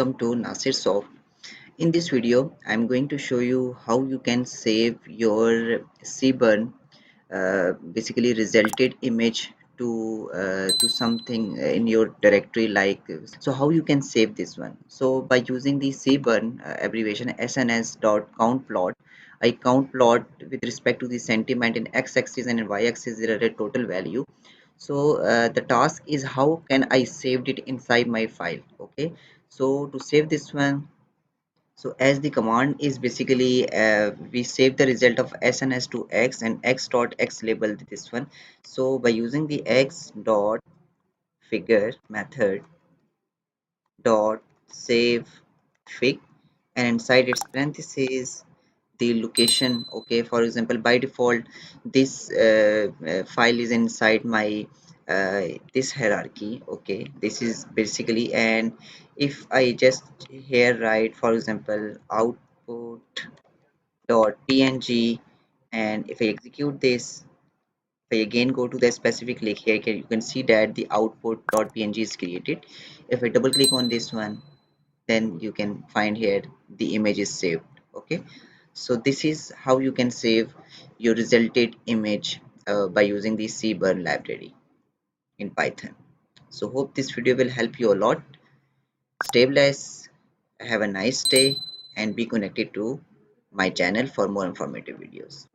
welcome to Nasir Soft. In this video, I'm going to show you how you can save your Seaborn basically resulted image to something in your directory so how you can save this one. So by using the Seaborn abbreviation sns.countplot, I count plot with respect to the sentiment in x-axis and in y-axis there are a total value. So the task is how can I saved it inside my file. Okay, so to save this one, so as the command is basically we save the result of sns to x and x dot x label this one. So by using the x dot figure method dot save fig, and inside its parentheses the location. Okay, for example, by default this file is inside my this hierarchy. Okay, this is basically, and if I just here write for example output.png, and if I execute this, if I again go to the specific link here, you can see that the output.png is created. If I double click on this one, then you can find here the image is saved. Okay, so this is how you can save your resulted image by using the Seaborn library in Python. So hope this video will help you a lot. Stay blessed, have a nice day, and be connected to my channel for more informative videos.